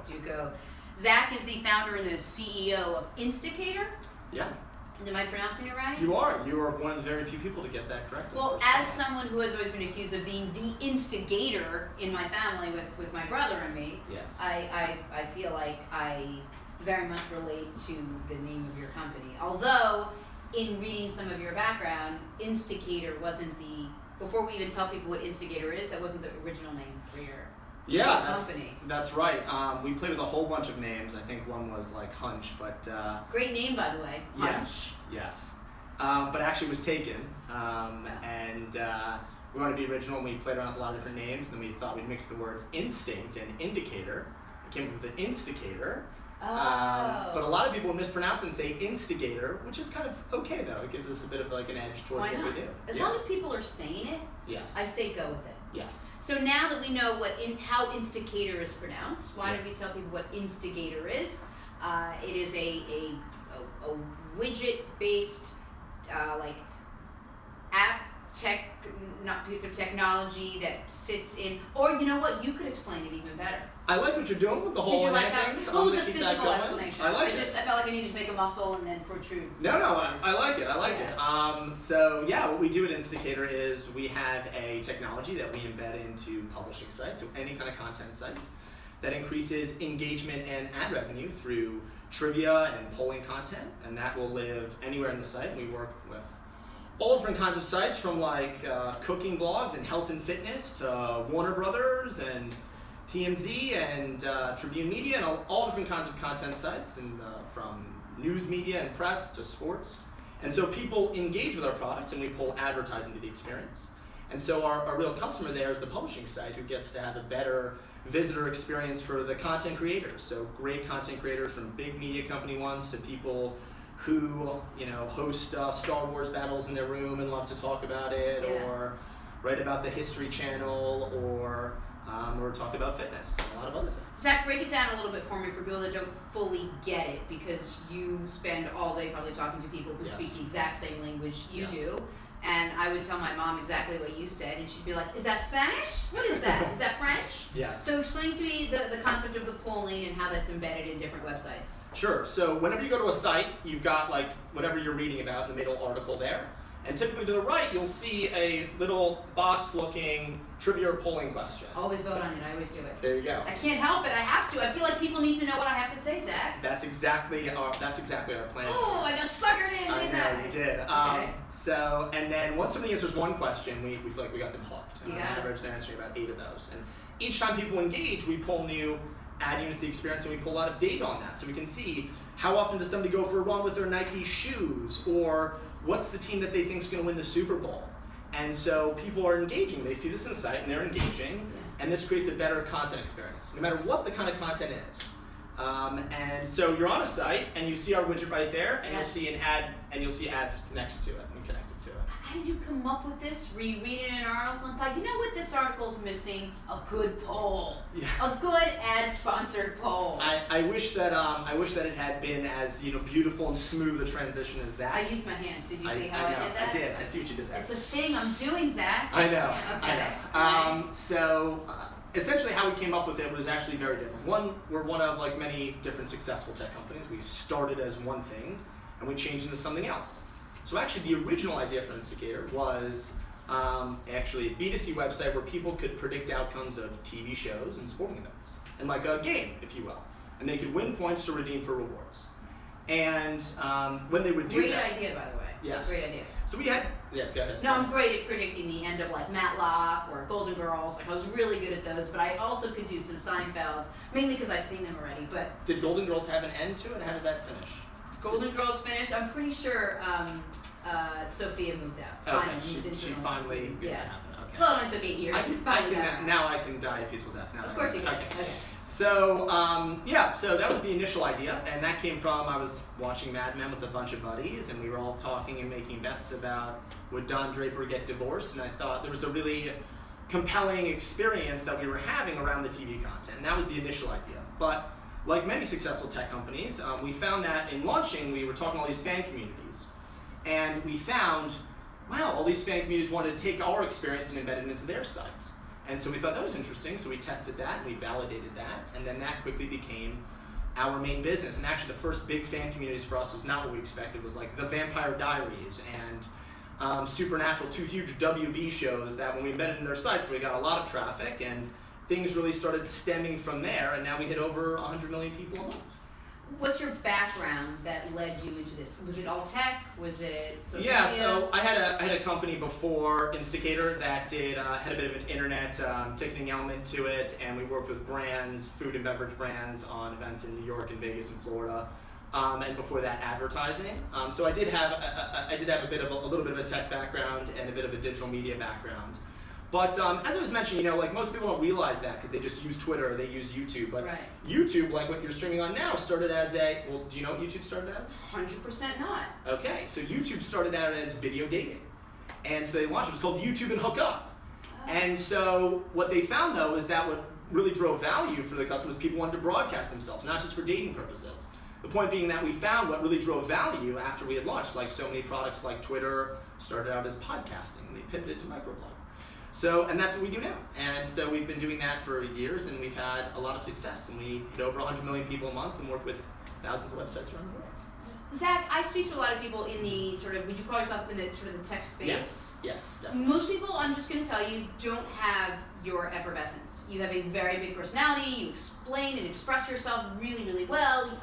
Duco. Zach is the founder and the CEO of Insticator. Yeah. Am I pronouncing it right? You are. You are one of the very few people to get that correct. Well, as someone who has always been accused of being the instigator in my family with my brother and me, yes. I feel like I very much relate to the name of your company. Although, in reading some of your background, Insticator wasn't before we even tell people what Instigator is, that wasn't the original name for your company. That's right. We played with a whole bunch of names. I think one was like Hunch, but... great name, by the way. Hunch. Yes. But actually it was taken. And we wanted to be original, and we played around with a lot of different names, and then we thought we'd mix the words instinct and indicator. We came up with an Insticator. Oh. But a lot of people mispronounce and say instigator, which is kind of okay though. It gives us a bit of like an edge towards what we do. As long as people are saying it, yes, I say go with it. Yes. So now that we know how Insticator is pronounced, why don't we tell people what Instigator is? It is a widget-based like app piece of technology that sits in, or you know what, you could explain it even better. I like what you're doing with the whole Did you like that? things. What was a physical explanation? I like it. I felt like I needed to make a muscle and then protrude. No, I like it. I like it. So yeah, what we do at Insticator is we have a technology that we embed into publishing sites, so any kind of content site that increases engagement and ad revenue through trivia and polling content, and that will live anywhere in the site. We work with all different kinds of sites, from like cooking blogs and health and fitness to Warner Brothers and TMZ and Tribune Media, and all different kinds of content sites, and from news media and press to sports. And so people engage with our product, and we pull advertising to the experience. And so our real customer there is the publishing site, who gets to have a better visitor experience for the content creators. So great content creators, from big media company ones to people who host Star Wars battles in their room and love to talk about it, or write about the History Channel, or talk about fitness and a lot of other things. Zach, break it down a little bit for me for people that don't fully get it, because you spend all day probably talking to people who speak the exact same language you do. And I would tell my mom exactly what you said, and she'd be like, is that Spanish? What is that? Is that French? Yes. So explain to me the concept of the polling and how that's embedded in different websites. Sure. So whenever you go to a site, you've got like whatever you're reading about in the middle article there. And typically to the right, you'll see a little box-looking trivia or polling question. Always vote on it. I always do it. There you go. I can't help it. I have to. I feel like people need to know what I have to say, Zach. That's exactly our plan. Oh, I got suckered in, didn't I? I know, you did. Okay. So, and then once somebody answers one question, we feel like we got them hooked. And on average, they're answering about 8 of those. And each time people engage, we pull new ad units to the experience, and we pull a lot of data on that. So we can see how often does somebody go for a run with their Nike shoes, or what's the team that they think is going to win the Super Bowl. And so people are engaging. They see this in the site, and they're engaging, and this creates a better content experience, no matter what the kind of content is. And so you're on a site, and you see our widget right there, and you'll see an ad, and you'll see ads next to it and connected to it. How did you come up with this? Were you reading an article and thought, you know what, this article's missing? A good poll. Yeah. A good ad-sponsored poll. I wish that it had been as beautiful and smooth a transition as that. I used my hands. Did you see how I did that? I did. I see what you did there. It's a thing I'm doing, Zach. I know. Okay. I know. So essentially, how we came up with it was actually very different. We're one of like many different successful tech companies. We started as one thing, and we changed into something else. So actually, the original idea for Insticator was actually a B2C website where people could predict outcomes of TV shows and sporting events, and like a game, if you will. And they could win points to redeem for rewards. And when they would do that... Great idea, by the way. Yes. Great idea. So we had... Yeah, go ahead. No, I'm great at predicting the end of like Matlock or Golden Girls. Like I was really good at those, but I also could do some Seinfelds, mainly because I've seen them already. But did Golden Girls have an end to it? How did that finish? Golden Girls finished. I'm pretty sure Sophia moved out. Okay, she finally made that happen. Okay. Well, it took 8 years. Now I can die a peaceful death. Now of course you can. Okay. So so that was the initial idea, and that came from I was watching Mad Men with a bunch of buddies, and we were all talking and making bets about would Don Draper get divorced, and I thought there was a really compelling experience that we were having around the TV content, and that was the initial idea. But like many successful tech companies, we found that in launching, we were talking to all these fan communities. And we found, wow, all these fan communities wanted to take our experience and embed it into their sites. And so we thought that was interesting, so we tested that and we validated that, and then that quickly became our main business. And actually the first big fan communities for us was not what we expected. It was like the Vampire Diaries and Supernatural, 2 huge WB shows that when we embedded in their sites, we got a lot of traffic, and things really started stemming from there, and now we hit over 100 million people a month. What's your background that led you into this? Was it all tech? Was it social Yeah, media? so I had a company before Insticator that had a bit of an internet ticketing element to it, and we worked with brands, food and beverage brands, on events in New York and Vegas and Florida, and before that, advertising. So I did have a little bit of a tech background and a bit of a digital media background. But as I was mentioning, like most people don't realize that because they just use Twitter or they use YouTube. But right. YouTube, like what you're streaming on now, started as do you know what YouTube started as? 100% not. Okay, so YouTube started out as video dating. And so they launched, it was called YouTube and Hook Up. Oh. And so what they found though is that what really drove value for the customers, people wanted to broadcast themselves, not just for dating purposes. The point being that we found what really drove value after we had launched, like so many products like Twitter started out as podcasting, and they pivoted to microblog. So, and that's what we do now. And so we've been doing that for years, and we've had a lot of success, and we hit over 100 million people a month and work with thousands of websites around the world. Zach, I speak to a lot of people in the sort of, would you call yourself in the sort of the tech space? Yes, definitely. Most people, I'm just going to tell you, don't have your effervescence. You have a very big personality, you explain and express yourself really, really well.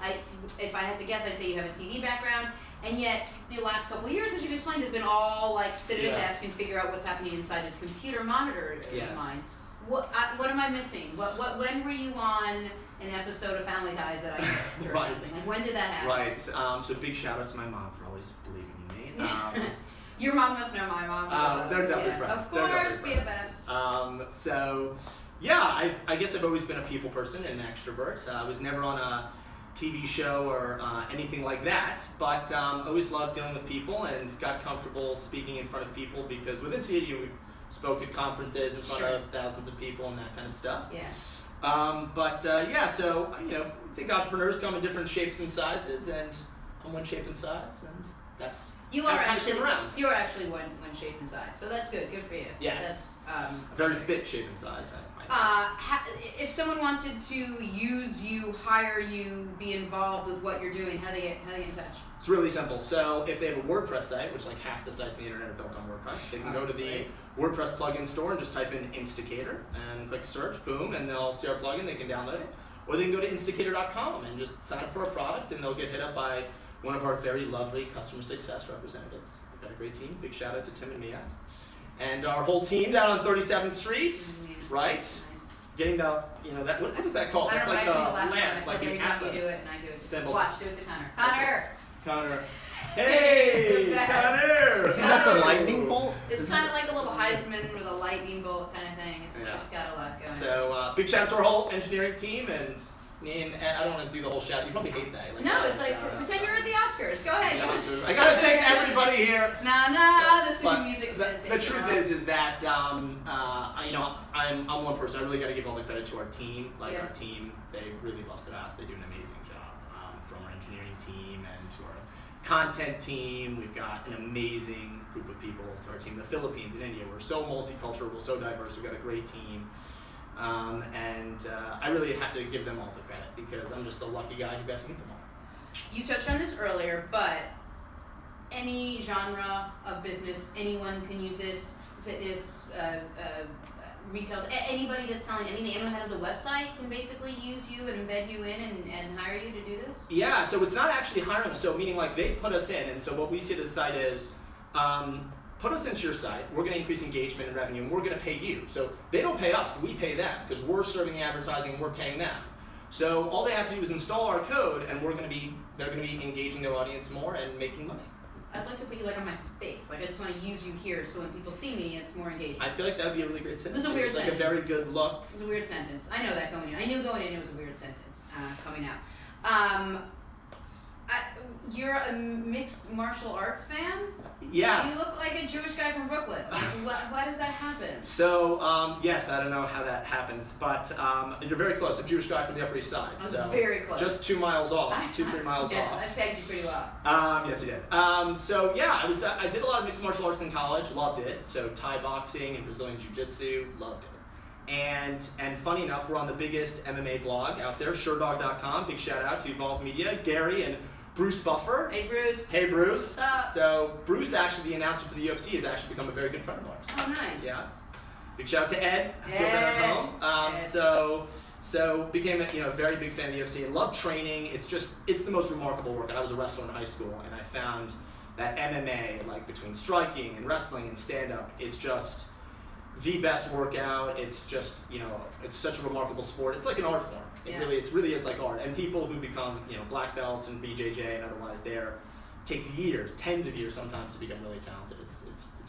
If I had to guess, I'd say you have a TV background. And yet, the last couple of years, as you've explained, has been all like sit at a desk and figure out what's happening inside this computer monitor of mine. What am I missing? When were you on an episode of Family Ties that I missed or something? Like, when did that happen? Right. So big shout out to my mom for always believing in me. Your mom must know my mom. They're definitely friends. Of course, BFFs. So yeah, I guess I've always been a people person and an extrovert. I was never on a TV show or anything like that, but always loved dealing with people and got comfortable speaking in front of people because within CAU we spoke at conferences in front of thousands of people and that kind of stuff. Yeah. So I think entrepreneurs come in different shapes and sizes, and I'm one shape and size, and that's you are kind of came around. You are actually one shape and size, so that's good. Good for you. Yes. That's very fit shape and size. If someone wanted to use you, hire you, be involved with what you're doing, how do they get in touch? It's really simple. So if they have a WordPress site, which like half the sites on the internet are built on WordPress, they can go to the WordPress plugin store and just type in Insticator and click search, boom, and they'll see our plugin, they can download it. Or they can go to Insticator.com and just sign up for a product, and they'll get hit up by one of our very lovely customer success representatives. We've got a great team. Big shout out to Tim and Mia. And our whole team down on 37th Street, right? Nice. Getting the, what is that called? It's like the lance, like the Atlas. do it and I do it. Symbol. Watch, do it to Connor. Connor. Hey, Connor! Isn't that the lightning bolt? It's kind of like a little Heisman with a lightning bolt kind of thing. It's got a lot going on. So big shout out to our whole engineering team, and I don't want to do the whole shout. You probably hate that. No, it's like pretend you're at the Oscars. Go ahead. Yeah, I gotta thank everybody here. No, this is music. The truth is that I'm one person. I really got to give all the credit to our team. Like our team, they really busted ass. They do an amazing job. From our engineering team and to our content team, we've got an amazing group of people to our team. The Philippines and India, we're so multicultural, we're so diverse. We've got a great team. I really have to give them all the credit because I'm just the lucky guy who got to meet them all. You touched on this earlier, but any genre of business, anyone can use this, fitness, retail, anybody that's selling anything, anyone that has a website can basically use you and embed you in and hire you to do this? Yeah, so it's not actually hiring us, so meaning like they put us in, and so what we see to the site is, put us into your site, we're going to increase engagement and revenue, and we're going to pay you. So they don't pay us, we pay them, because we're serving the advertising and we're paying them. So all they have to do is install our code, and they're going to be engaging their audience more and making money. I'd like to put you like on my face, like I just want to use you here, so when people see me, it's more engaging. I feel like that would be a really great sentence. It was a weird sentence. Like a very good look. It was a weird sentence. I know that going in. I knew going in it was a weird sentence coming out. You're a mixed martial arts fan? Yes. You look like a Jewish guy from Brooklyn. Why does that happen? So, yes, I don't know how that happens, but you're very close. A Jewish guy from the Upper East Side. So very close. Just 2 miles off, 2-3 miles yeah, off. I pegged you pretty well. Yes, you did. So yeah, I did a lot of mixed martial arts in college, loved it. So Thai boxing and Brazilian Jiu-Jitsu, loved it. And funny enough, we're on the biggest MMA blog out there, SureDog.com. Big shout out to Evolve Media, Gary and Bruce Buffer. Hey, Bruce. Hey, Bruce. What's up? So Bruce, actually, the announcer for the UFC, has actually become a very good friend of ours. Oh, nice. Yeah. Big shout out to Ed. Feel better at home. So became a very big fan of the UFC and loved training. It's the most remarkable workout. I was a wrestler in high school, and I found that MMA, like between striking and wrestling and stand-up, it's just the best workout. It's just, it's such a remarkable sport. It's like an art form. It really is like art. And people who become, black belts and BJJ and otherwise there, takes years, tens of years sometimes to become really talented. It's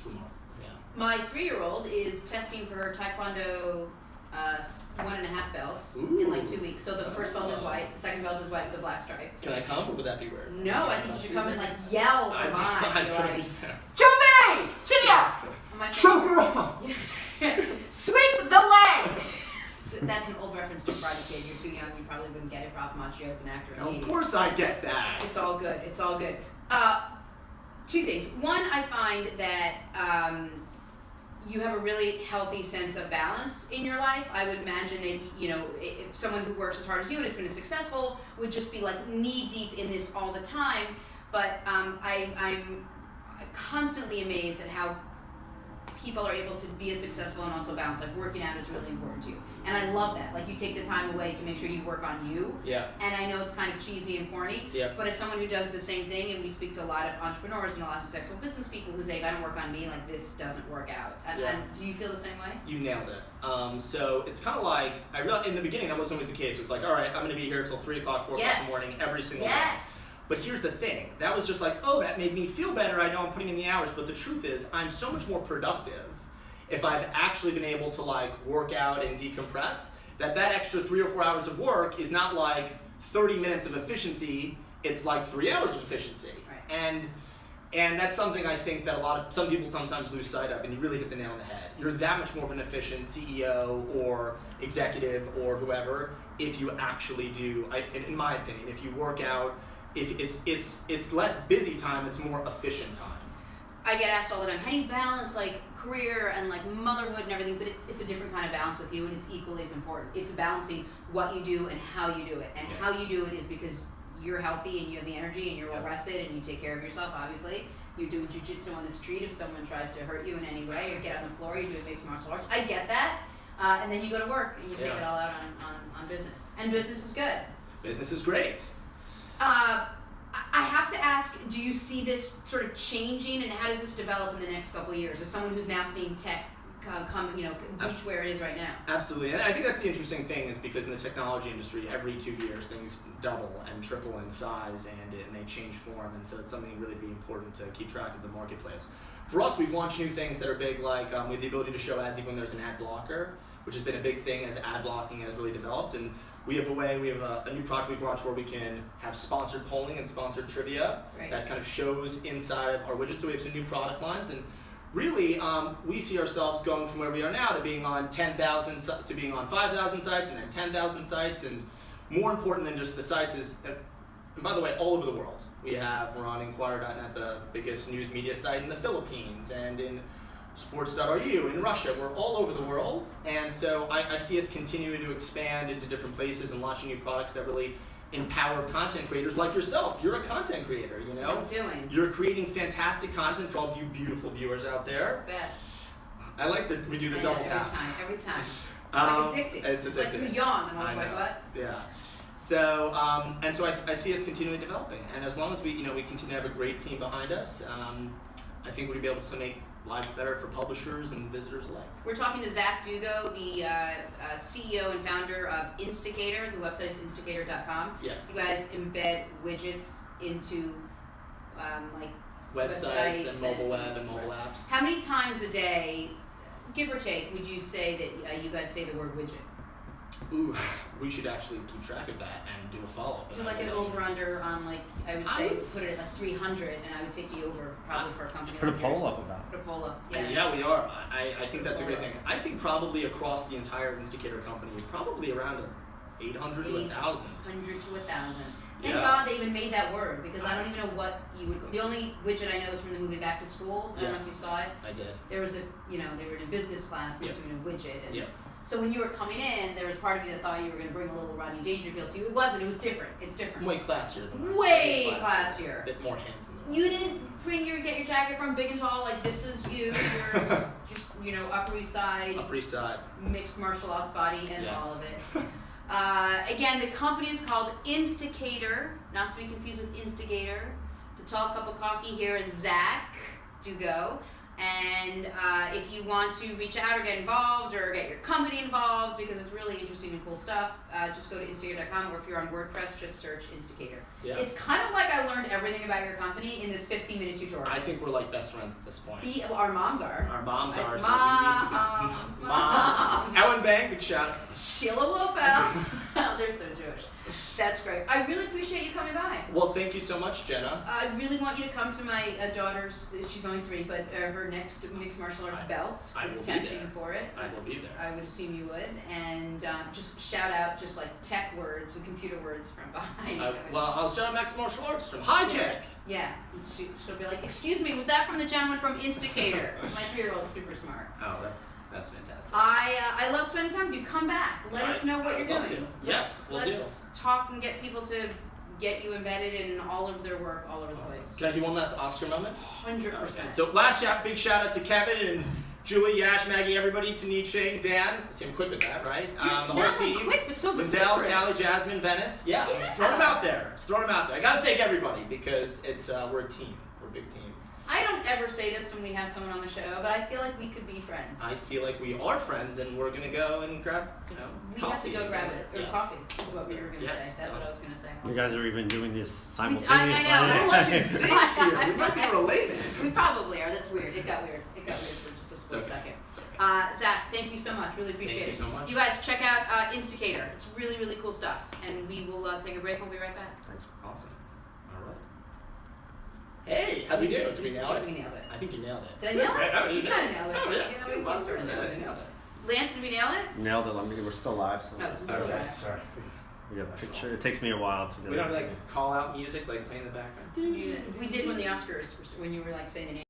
remarkable. Yeah. My 3-year-old is testing for her Taekwondo 1.5 belts in like 2 weeks. So the first belt is white, the second belt is white with a black stripe. Can I come, or would that be weird? No, I think you should come and yell for mine. I'm You're gonna like, be there. Jumei! Chidia! Choke her off! Sweep the leg! So that's an old reference to Karate Kid. You're too young, you probably wouldn't get it. Ralph Macchio's an actor in the 80s. Of course I get that. It's all good. It's all good. 2 things. One, I find that you have a really healthy sense of balance in your life. I would imagine that, if someone who works as hard as you and has been successful would just be like knee deep in this all the time. But I'm constantly amazed at how people are able to be as successful and also balance. Like working out is really important to you. And I love that. Like you take the time away to make sure you work on you. Yeah. And I know it's kind of cheesy and corny. Yeah. But as someone who does the same thing, and we speak to a lot of entrepreneurs and a lot of successful business people who say, if I don't work on me, like this doesn't work out. And do you feel the same way? You nailed it. So it's kind of like, I realized in the beginning that wasn't always the case. It was like, all right, I'm going to be here until 3 o'clock, 4 o'clock in the morning every single day. But here's the thing. That was just like, oh, that made me feel better. I know I'm putting in the hours. But the truth is, I'm so much more productive if I've actually been able to work out and decompress, that extra 3 or 4 hours of work is not like 30 minutes of efficiency, it's like 3 hours of efficiency. Right. And that's something I think that some people sometimes lose sight of, and you really hit the nail on the head. You're that much more of an efficient CEO or executive or whoever if you actually do, in my opinion, if you work out, if it's less busy time, it's more efficient time. I get asked all the time, how do you balance career and motherhood and everything? But it's a different kind of balance with you, and it's equally as important. It's balancing what you do and how you do it. And how you do it is because you're healthy and you have the energy and you're well rested and you take care of yourself, obviously. You're doing jujitsu on the street if someone tries to hurt you in any way, or get on the floor, you're doing mixed martial arts. I get that. And then you go to work and you take it all out on business. And business is good. Business is great. I have to ask, do you see this sort of changing, and how does this develop in the next couple of years? As someone who's now seeing tech reach where it is right now. Absolutely, and I think that's the interesting thing, is because in the technology industry, every 2 years things double and triple in size, and they change form, and so it's something really be important to keep track of the marketplace. For us, we've launched new things that are big, like we have the ability to show ads even when there's an ad blocker, which has been a big thing as ad blocking has really developed. And we have a new product we've launched where we can have sponsored polling and sponsored trivia that kind of shows inside of our widget. So we have some new product lines, and really we see ourselves going from where we are now to being on 10,000 to being on 5,000 sites and then 10,000 sites. And more important than just the sites is, and by the way, all over the world. We're on Inquirer.net, the biggest news media site in the Philippines, and in Sports.ru in Russia. We're all over the world, and so I see us continuing to expand into different places and launching new products that really empower content creators like yourself. You're a content creator, That's what I'm doing. You're creating fantastic content for all of you beautiful viewers out there. Best. I like that we do the double tap. Every time. It's like addicting. It's like you yawned, and I was like, what? Yeah. So, and so I see us continually developing, and as long as we continue to have a great team behind us, I think we'll be able to make lives better for publishers and visitors alike. We're talking to Zach Dugo, the CEO and founder of Insticator. The website is Insticator.com. Yeah. You guys embed widgets into websites and mobile web and mobile apps. How many times a day, give or take, would you say that you guys say the word widget? Ooh, we should actually keep track of that and do a follow-up. Do an over-under on I would say put it at 300, and I would take you over probably for a company put like a poll yours. up about it. Put a poll up, yeah. Yeah, we are. I think that's a great thing. I think probably across the entire Insticator company, probably around 800 to 1,000. 800 to 1,000. Thank God they even made that word, because I don't even know what you would. The only widget I know is from the movie Back to School. I don't know if you saw it. I did. There was they were in a business class and they were doing a widget. And So when you were coming in, there was part of you that thought you were going to bring a little Rodney Dangerfield to you. It wasn't. It was different. It's different. Way classier than Way classier. A bit more handsome. You didn't get your jacket from Big and Tall like this is you. You're just you know, Upper East Side. Upper East Side. Mixed martial arts body and yes. all of it. Again, the company is called Insticator, not to be confused with Instigator. The tall cup of coffee here is Zach. Do go. And if you want to reach out or get involved or get your company involved because it's really interesting and cool stuff, just go to instigator.com, or if you're on WordPress, just search Insticator. Yeah. It's kind of like I learned everything about your company in this 15-minute tutorial. I think we're like best friends at this point. Well, our moms are. Our moms are, so Mom. we need to be. Mom. Ellen Bang, big shout out. Sheila Wolfeld. Oh, they're so Jewish. That's great. I really appreciate you coming by. Well, thank you so much, Jenna. I really want you to come to my daughter's, she's only 3, but her next mixed martial arts belt. I will testing be there. for it. I will be there. I would assume you would. And just shout out just like tech words and computer words from behind. Well, I'll shout out Max Martial Arts from High Kick. Yeah. She'll be like, excuse me, was that from the gentleman from Insticator? My 3-year-old's super smart. Oh, that's fantastic. I love spending time with you. Come back. Let us know what you're doing. To. Yes, we'll Let's talk and get people to get you embedded in all of their work all over the place. Can I do one last Oscar moment? 100%. Okay. So big shout out to Kevin and Julie, Yash, Maggie, everybody, Tanit, Shane, Dan. See, I'm quick with that, right? The whole team. Quick, but so Lindell, Callie, Jasmine, Venice. Yeah, just throw them out there. Just throw them out there. I gotta thank everybody because it's we're a team. We're a big team. I don't ever say this when we have someone on the show, but I feel like we could be friends. I feel like we are friends, and we're gonna go and grab, we coffee. have to go grab it, or yes. coffee is what we were gonna yes. say. That's what I was gonna say. You guys are even doing this simultaneously. I know. I can see here. We might be related. We probably are. That's weird. It got weird. It got weird for just a split second. Okay. Zach, thank you so much. Really appreciate it. Thank you so much. You guys check out Insticator. It's really, really cool stuff. And we will take a break. We'll be right back. Thanks. Awesome. All right. Hey, how'd we do? Did we nail it? We nailed it. I think you nailed it. Did I nail it? Oh, You kind of nailed it. Oh, yeah. We both sort of nailed it. Nailed it. Lance, did we nail it? Nailed it. We're still live, so Oh, we're still live. Sorry. we have a picture. It takes me a while to get We don't it. call out music, play in the background. We did when the Oscars, when you were saying the name.